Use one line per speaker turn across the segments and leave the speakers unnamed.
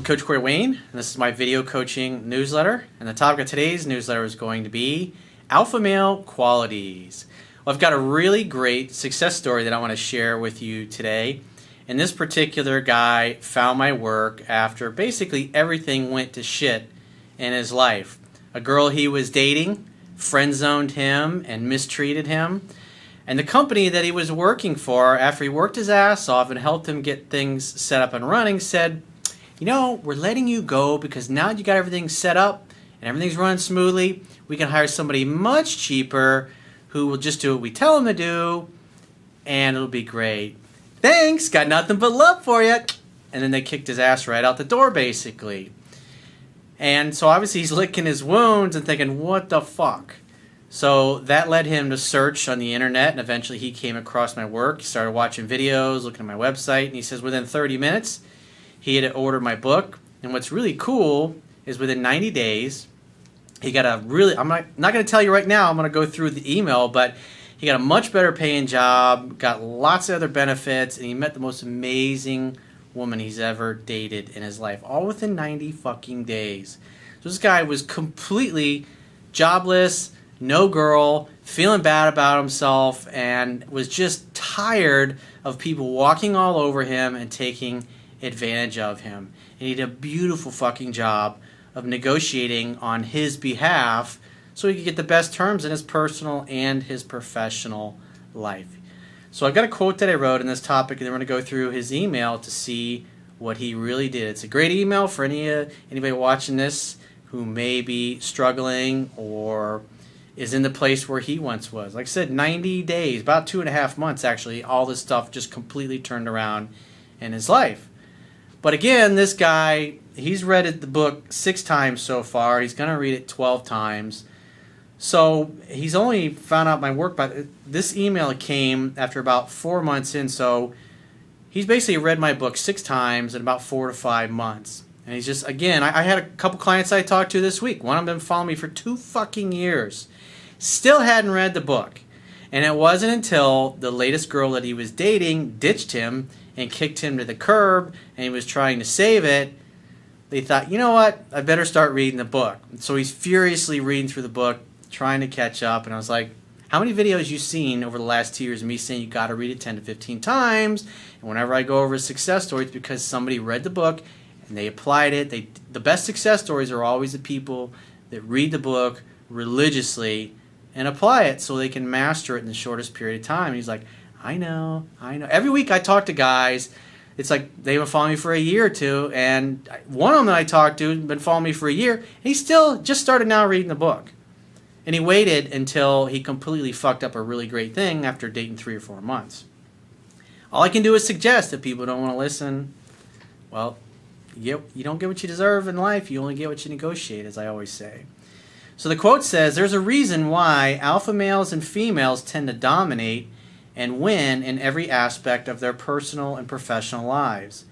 Coach Corey Wayne, and this is my video coaching newsletter. And the topic of today's newsletter is going to be alpha male qualities. Well, I've got a really great success story that I want to share with you today. And this particular guy found my work after basically everything went to shit in his life. A girl he was dating friend-zoned him and mistreated him. And the company that he was working for, after he worked his ass off and helped him get things set up and running, said, you know, we're letting you go because now you got everything set up and everything's running smoothly. We can hire somebody much cheaper who will just do what we tell them to do, and it'll be great. Thanks, got nothing but love for you. And then they kicked his ass right out the door, basically. And so obviously he's licking his wounds and thinking, what the fuck? So that led him to search on the internet, and eventually he came across my work. He started watching videos, looking at my website, and he says within 30 minutes he had ordered my book. And what's really cool is within 90 days, he got a really, I'm not going to tell you right now, I'm going to go through the email, but he got a much better paying job, got lots of other benefits, and he met the most amazing woman he's ever dated in his life, all within 90 fucking days. So this guy was completely jobless, no girl, feeling bad about himself, and was just tired of people walking all over him and taking advantage of him. And he did a beautiful fucking job of negotiating on his behalf so he could get the best terms in his personal and his professional life. So I've got a quote that I wrote in this topic, and then we're going to go through his email to see what he really did. It's a great email for anybody watching this who may be struggling or is in the place where he once was. Like I said, 90 days, about 2.5 months actually, all this stuff just completely turned around in his life. But again, this guy, he's read the book 6 times so far. He's going to read it 12 times. So he's only found out my work, but this email came after about 4 months in. So he's basically read my book 6 times in about 4 to 5 months. And he's just, again, I had a couple clients I talked to this week. One of them followed me for 2 fucking years. Still hadn't read the book. And it wasn't until the latest girl that he was dating ditched him and kicked him to the curb, and he was trying to save it, they thought, you know what, I better start reading the book. So he's furiously reading through the book, trying to catch up. And I was like, how many videos you seen over the last 2 years of me saying you got to read it 10 to 15 times? And whenever I go over a success story, it's because somebody read the book and they applied it. The best success stories are always the people that read the book religiously and apply it so they can master it in the shortest period of time. And he's like, I know. Every week I talk to guys, it's like they've been following me for a year or two, and one of them that I talked to has been following me for a year, and he still just started now reading the book. And he waited until he completely fucked up a really great thing after dating 3 or 4 months. All I can do is suggest if people don't want to listen, well, you don't get what you deserve in life, you only get what you negotiate, as I always say. So the quote says, there's a reason why alpha males and females tend to dominate and win in every aspect of their personal and professional lives.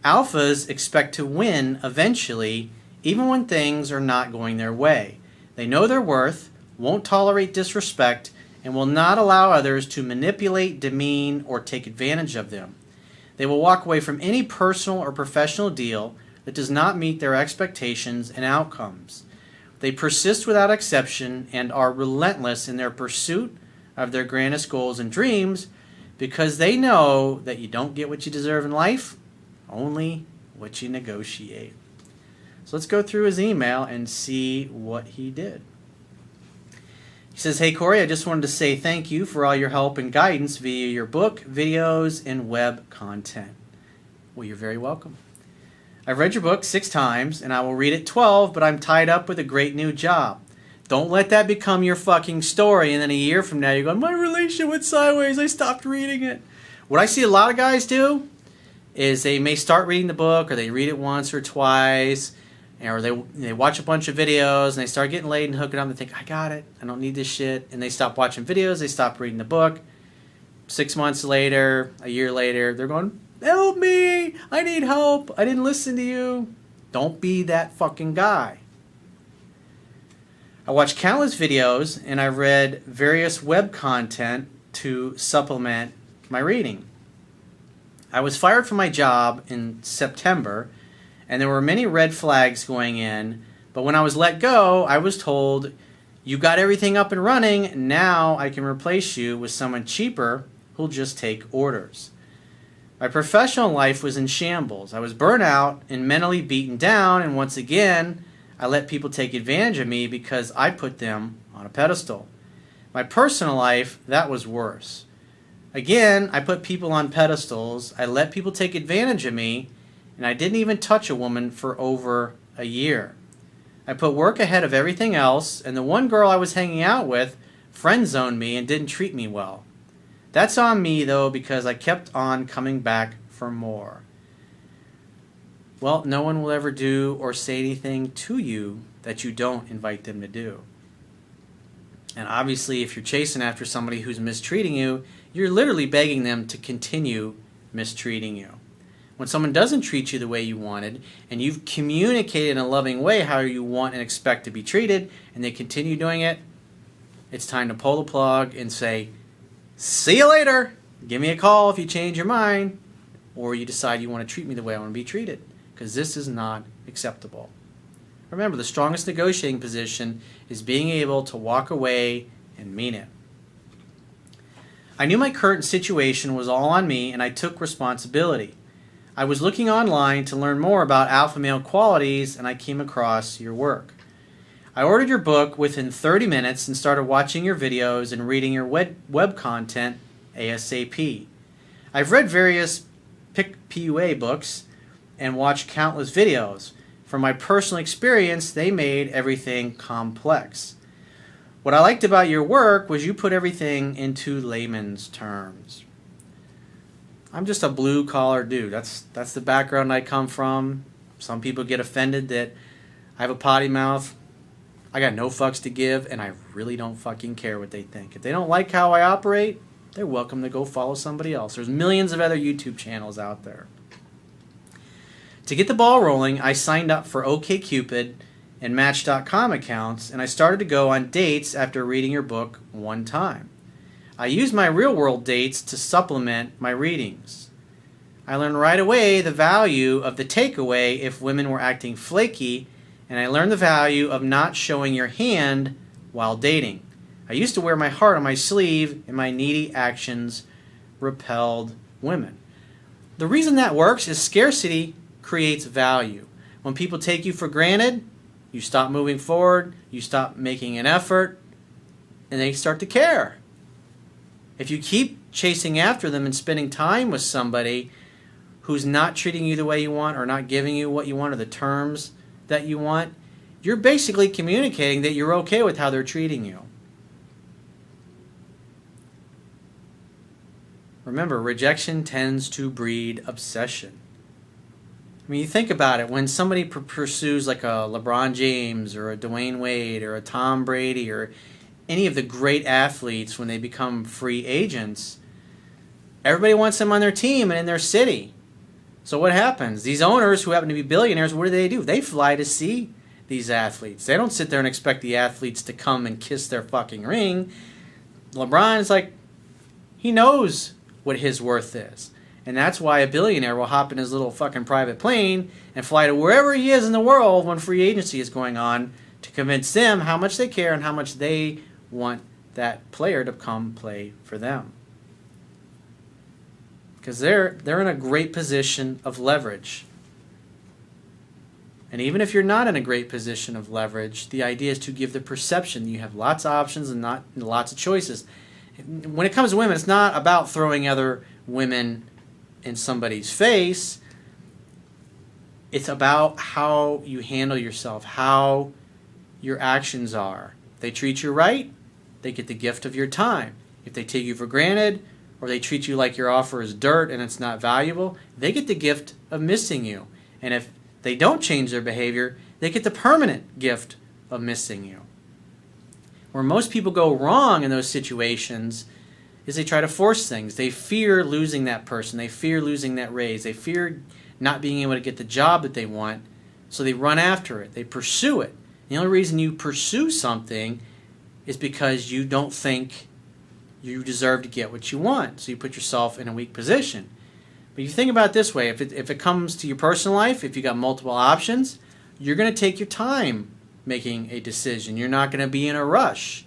Alphas expect to win eventually, even when things are not going their way. They know their worth, won't tolerate disrespect, and will not allow others to manipulate, demean, or take advantage of them. They will walk away from any personal or professional deal that does not meet their expectations and outcomes. They persist without exception and are relentless in their pursuit of their grandest goals and dreams because they know that you don't get what you deserve in life, only what you negotiate. So let's go through his email and see what he did. He says, hey Corey, I just wanted to say thank you for all your help and guidance via your book, videos, and web content. Well, you're very welcome. I've read your book 6 times, and I will read it 12, but I'm tied up with a great new job. Don't let that become your fucking story, and then a year from now you're going, my relationship went sideways, I stopped reading it. What I see a lot of guys do is they may start reading the book, or they read it once or twice, or they watch a bunch of videos, and they start getting laid and hooking up, and they think, I got it, I don't need this shit, and they stop watching videos, they stop reading the book. 6 months later, a year later, they're going, help me, I need help, I didn't listen to you. Don't be that fucking guy. I watched countless videos and I read various web content to supplement my reading. I was fired from my job in September And there were many red flags going in, but when I was let go, I was told, you got everything up and running, now I can replace you with someone cheaper who'll just take orders. My professional life was in shambles. I was burnt out and mentally beaten down, and once again, I let people take advantage of me because I put them on a pedestal. My personal life, that was worse. Again, I put people on pedestals, I let people take advantage of me, and I didn't even touch a woman for over a year. I put work ahead of everything else, and the one girl I was hanging out with friend-zoned me and didn't treat me well. That's on me, though, because I kept on coming back for more. Well, no one will ever do or say anything to you that you don't invite them to do. And obviously, if you're chasing after somebody who's mistreating you, you're literally begging them to continue mistreating you. When someone doesn't treat you the way you wanted, and you've communicated in a loving way how you want and expect to be treated, and they continue doing it, it's time to pull the plug and say, see you later. Give me a call if you change your mind, or you decide you want to treat me the way I want to be treated, because this is not acceptable. Remember, the strongest negotiating position is being able to walk away and mean it. I knew my current situation was all on me, and I took responsibility. I was looking online to learn more about alpha male qualities, and I came across your work. I ordered your book within 30 minutes and started watching your videos and reading your web content ASAP. I've read various PUA books and watched countless videos. From my personal experience, they made everything complex. What I liked about your work was you put everything into layman's terms. I'm just a blue-collar dude. That's the background I come from. Some people get offended that I have a potty mouth. I got no fucks to give, and I really don't fucking care what they think. If they don't like how I operate, they're welcome to go follow somebody else. There's millions of other YouTube channels out there. To get the ball rolling, I signed up for OkCupid and Match.com accounts, and I started to go on dates after reading your book one time. I used my real-world dates to supplement my readings. I learned right away the value of the takeaway if women were acting flaky, and I learned the value of not showing your hand while dating. I used to wear my heart on my sleeve, and my needy actions repelled women. The reason that works is scarcity creates value. When people take you for granted, you stop moving forward, you stop making an effort, and they start to care. If you keep chasing after them and spending time with somebody who's not treating you the way you want or not giving you what you want or the terms that you want, you're basically communicating that you're okay with how they're treating you. Remember, rejection tends to breed obsession. I mean, you think about it. When somebody pursues like a LeBron James or a Dwayne Wade or a Tom Brady or any of the great athletes, when they become free agents, everybody wants them on their team and in their city. So what happens? These owners who happen to be billionaires, what do? They fly to see these athletes. They don't sit there and expect the athletes to come and kiss their fucking ring. LeBron is like, he knows what his worth is. And that's why a billionaire will hop in his little fucking private plane and fly to wherever he is in the world when free agency is going on to convince them how much they care and how much they want that player to come play for them. Because they're in a great position of leverage. And even if you're not in a great position of leverage, the idea is to give the perception you have lots of options and not lots of choices. When it comes to women, it's not about throwing other women in somebody's face. It's about how you handle yourself, how your actions are. If they treat you right, they get the gift of your time. If they take you for granted, or they treat you like your offer is dirt and it's not valuable, they get the gift of missing you. And if they don't change their behavior, they get the permanent gift of missing you. Where most people go wrong in those situations is they try to force things. They fear losing that person. They fear losing that raise. They fear not being able to get the job that they want, so they run after it. They pursue it. The only reason you pursue something is because you don't think you deserve to get what you want, so you put yourself in a weak position. But you think about it this way, if it comes to your personal life, if you got multiple options, you're going to take your time making a decision. You're not going to be in a rush.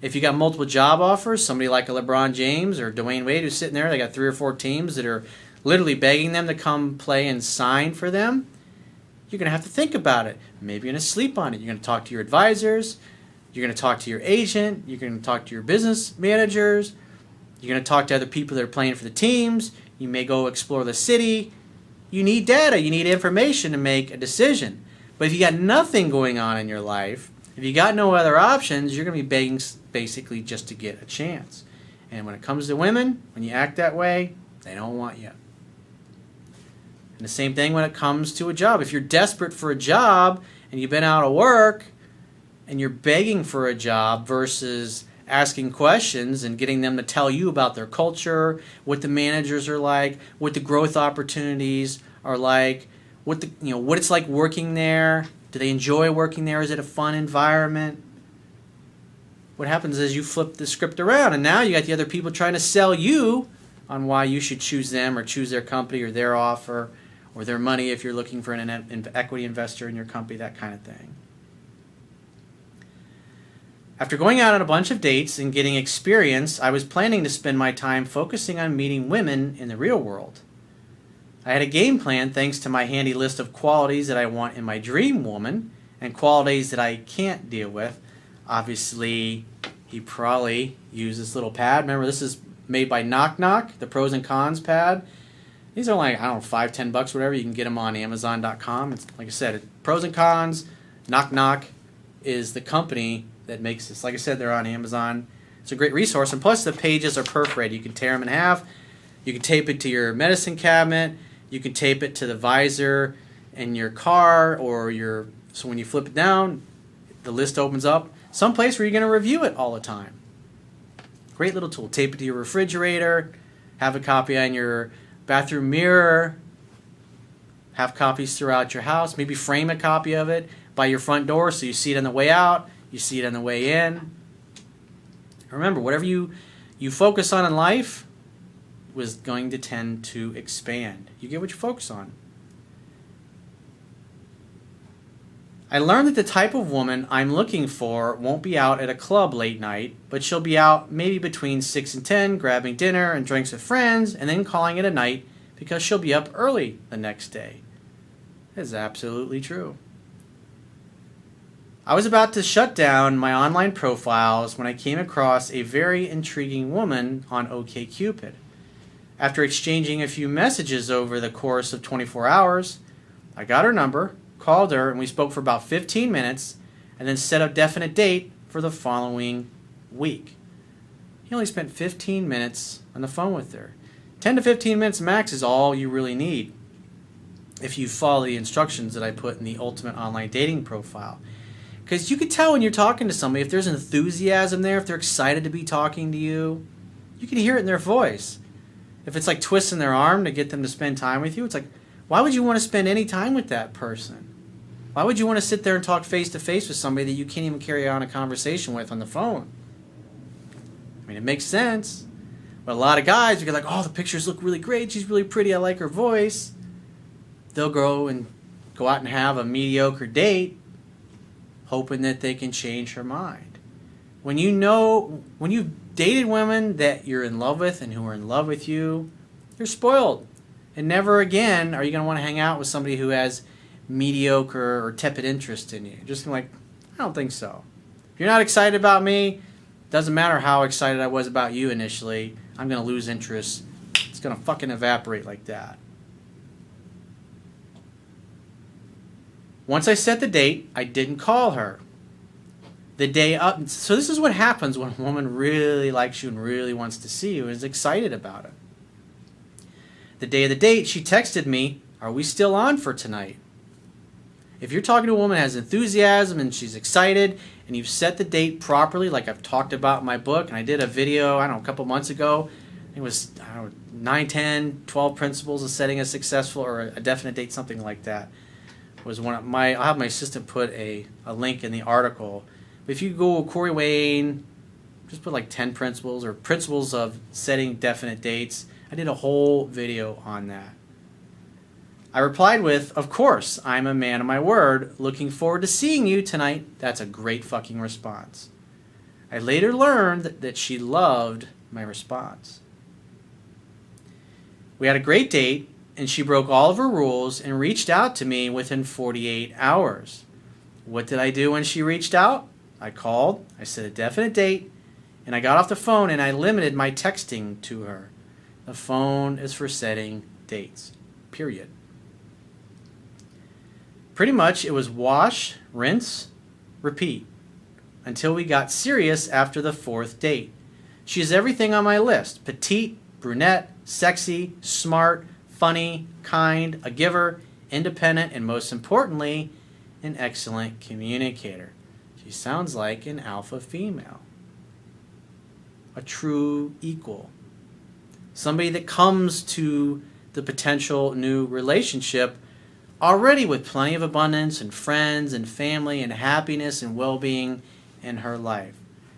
If you got multiple job offers, somebody like a LeBron James or Dwayne Wade who's sitting there, they got 3 or 4 teams that are literally begging them to come play and sign for them, you're going to have to think about it. Maybe you're going to sleep on it. You're going to talk to your advisors. You're going to talk to your agent. You're going to talk to your business managers. You're going to talk to other people that are playing for the teams. You may go explore the city. You need data. You need information to make a decision. But if you got nothing going on in your life, if you got no other options, you're going to be begging basically just to get a chance. And when it comes to women, when you act that way, they don't want you. And the same thing when it comes to a job. If you're desperate for a job and you've been out of work and you're begging for a job versus asking questions and getting them to tell you about their culture, what the managers are like, what the growth opportunities are like, what it's like working there. Do they enjoy working there? Is it a fun environment? What happens is you flip the script around, and now you got the other people trying to sell you on why you should choose them or choose their company or their offer or their money if you're looking for an equity investor in your company, that kind of thing. After going out on a bunch of dates and getting experience, I was planning to spend my time focusing on meeting women in the real world. I had a game plan thanks to my handy list of qualities that I want in my dream woman and qualities that I can't deal with. Obviously, he probably used this little pad. Remember, this is made by Knock Knock, the pros and cons pad. These are like, I don't know, $5, $10, whatever. You can get them on Amazon.com. It's, like I said, pros and cons. Knock Knock is the company that makes this. Like I said, they're on Amazon. It's a great resource. And plus, the pages are perforated. You can tear them in half. You can tape it to your medicine cabinet. You can tape it to the visor in your car so when you flip it down, the list opens up. Some place where you're going to review it all the time. Great little tool. Tape it to your refrigerator. Have a copy on your bathroom mirror. Have copies throughout your house. Maybe frame a copy of it by your front door so you see it on the way out. You see it on the way in. Remember, whatever you focus on in life was going to tend to expand. You get what you focus on. I learned that the type of woman I'm looking for won't be out at a club late night, but she'll be out maybe between 6 and 10, grabbing dinner and drinks with friends, and then calling it a night because she'll be up early the next day. That is absolutely true. I was about to shut down my online profiles when I came across a very intriguing woman on OkCupid. After exchanging a few messages over the course of 24 hours, I got her number, called her, and we spoke for about 15 minutes, and then set a definite date for the following week. He only spent 15 minutes on the phone with her. 10 to 15 minutes max is all you really need if you follow the instructions that I put in the Ultimate Online Dating Profile. Because you can tell when you're talking to somebody, if there's enthusiasm there, if they're excited to be talking to you, you can hear it in their voice. If it's like twisting their arm to get them to spend time with you, it's like, why would you want to spend any time with that person? Why would you want to sit there and talk face to face with somebody that you can't even carry on a conversation with on the phone? I mean, it makes sense. But a lot of guys, you get like, oh, the pictures look really great. She's really pretty. I like her voice. They'll go out and have a mediocre date, hoping that they can change her mind. When you've dated women that you're in love with and who are in love with you, you're spoiled. And never again are you going to want to hang out with somebody who has mediocre or tepid interest in you. Just like, I don't think so. If you're not excited about me, doesn't matter how excited I was about you initially, I'm going to lose interest. It's going to fucking evaporate like that. Once I set the date, I didn't call her. The day up. So this is what happens when a woman really likes you and really wants to see you and is excited about it. The day of the date, she texted me, "Are we still on for tonight?" If you're talking to a woman that has enthusiasm and she's excited and you've set the date properly, like I've talked about in my book, and I did a video, a couple months ago. It was 9, 10, 12 principles of setting a successful or a definite date, something like that. I'll have my assistant put a link in the article. But if you go Corey Wayne, just put like 10 principles or principles of setting definite dates. I did a whole video on that. I replied with, "Of course, I'm a man of my word. Looking forward to seeing you tonight." That's a great fucking response. I later learned that she loved my response. We had a great date, and she broke all of her rules and reached out to me within 48 hours. What did I do when she reached out? I called, I set a definite date, and I got off the phone and I limited my texting to her. The phone is for setting dates, period. Pretty much it was wash, rinse, repeat, until we got serious after the 4th date. She is everything on my list: petite, brunette, sexy, smart, funny, kind, a giver, independent, and most importantly, an excellent communicator. She sounds like an alpha female, a true equal, somebody that comes to the potential new relationship already with plenty of abundance and friends and family and happiness and well-being in her life.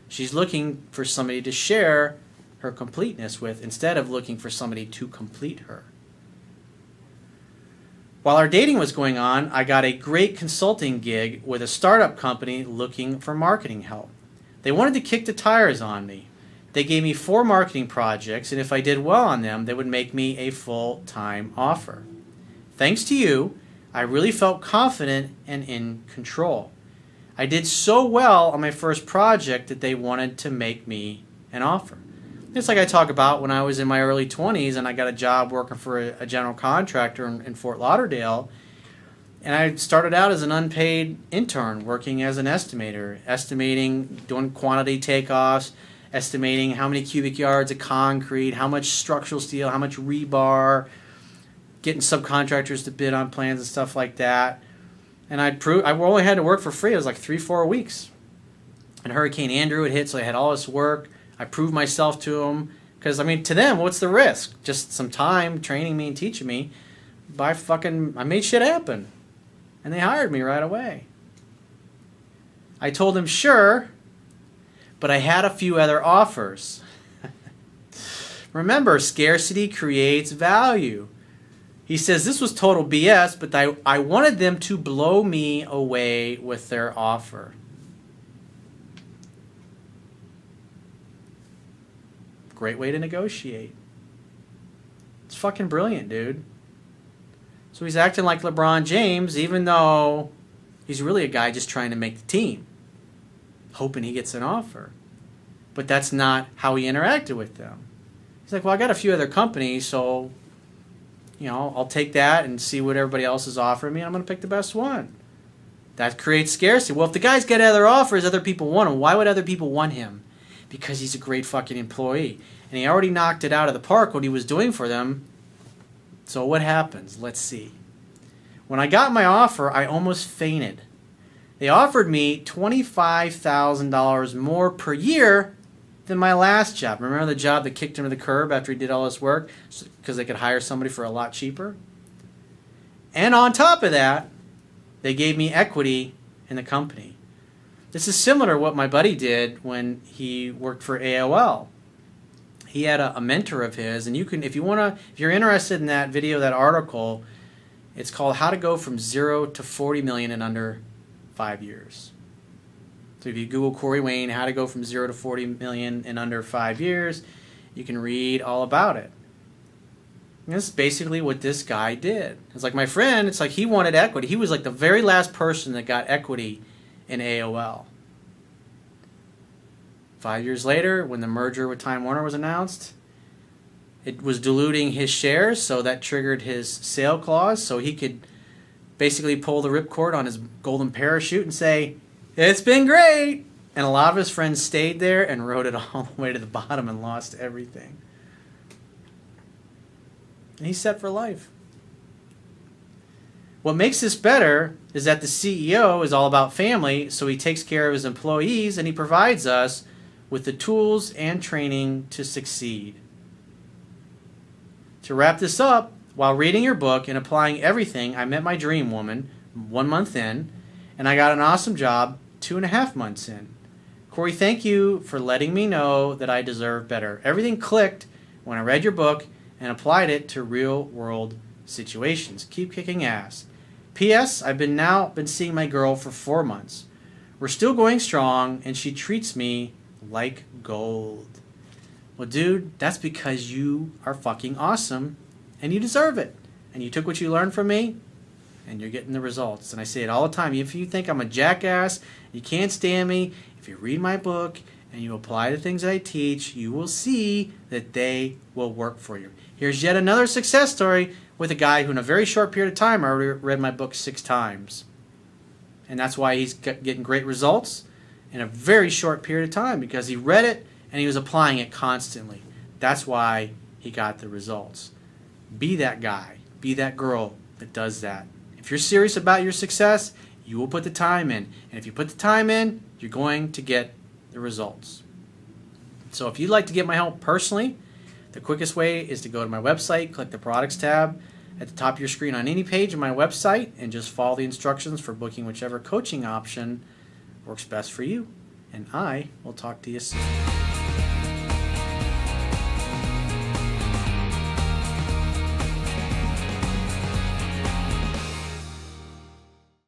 She's looking for somebody to share her completeness with instead of looking for somebody to complete her. While our dating was going on, I got a great consulting gig with a startup company looking for marketing help. They wanted to kick the tires on me. They gave me 4 marketing projects, and if I did well on them, they would make me a full-time offer. Thanks to you, I really felt confident and in control. I did so well on my first project that they wanted to make me an offer. It's like I talk about when I was in my early 20s and I got a job working for a general contractor in Fort Lauderdale. And I started out as an unpaid intern working as an estimator, estimating, doing quantity takeoffs, estimating how many cubic yards of concrete, how much structural steel, how much rebar, getting subcontractors to bid on plans and stuff like that. And I only had to work for free. It was like 3-4 weeks. And Hurricane Andrew had hit, so I had all this work. I proved myself to them. Because, I mean, to them, what's the risk? Just some time training me and teaching me. I made shit happen. And they hired me right away. I told them, sure, but I had a few other offers. Remember, scarcity creates value. He says this was total BS, but I wanted them to blow me away with their offer. Great way to negotiate. It's fucking brilliant, dude. So he's acting like LeBron James, even though he's really a guy just trying to make the team, hoping he gets an offer. But that's not how he interacted with them. He's like, well, I got a few other companies, so I'll take that and see what everybody else is offering me, and I'm going to pick the best one. That creates scarcity. Well, if the guy's got other offers, other people want him. Why would other people want him? Because he's a great fucking employee. And he already knocked it out of the park what he was doing for them. So what happens? Let's see. When I got my offer, I almost fainted. They offered me $25,000 more per year than my last job. Remember the job that kicked him to the curb after he did all this work? Because they could hire somebody for a lot cheaper? And on top of that, they gave me equity in the company. This is similar to what my buddy did when he worked for AOL. He had a mentor of his, and you can, if you're interested in that video, that article, it's called "How to Go from 0 to 40 Million in Under 5 Years." So if you Google Corey Wayne, "How to Go from 0 to 40 Million in Under 5 Years," you can read all about it. And this is basically what this guy did. It's like my friend, it's like he wanted equity. He was like the very last person that got equity in AOL. 5 years later, when the merger with Time Warner was announced, it was diluting his shares, so that triggered his sale clause, so he could basically pull the ripcord on his golden parachute and say, "It's been great!" And a lot of his friends stayed there and rode it all the way to the bottom and lost everything. And he's set for life. What makes this better is that the CEO is all about family, so he takes care of his employees and he provides us with the tools and training to succeed. To wrap this up, while reading your book and applying everything, I met my dream woman 1 month in, and I got an awesome job 2.5 months in. Corey, thank you for letting me know that I deserve better. Everything clicked when I read your book and applied it to real world situations. Keep kicking ass. P.S. I've been seeing my girl for 4 months. We're still going strong, and she treats me like gold. Well, dude, that's because you are fucking awesome, and you deserve it. And you took what you learned from me, and you're getting the results. And I say it all the time. If you think I'm a jackass, you can't stand me, if you read my book and you apply the things I teach, you will see that they will work for you. Here's yet another success story with a guy who in a very short period of time already read my book 6 times. And that's why he's getting great results in a very short period of time, because he read it and he was applying it constantly. That's why he got the results. Be that guy. Be that girl that does that. If you're serious about your success, you will put the time in. And if you put the time in, you're going to get the results. So if you'd like to get my help personally, the quickest way is to go to my website, click the products tab at the top of your screen on any page of my website, and just follow the instructions for booking whichever coaching option works best for you. And I will talk to you soon.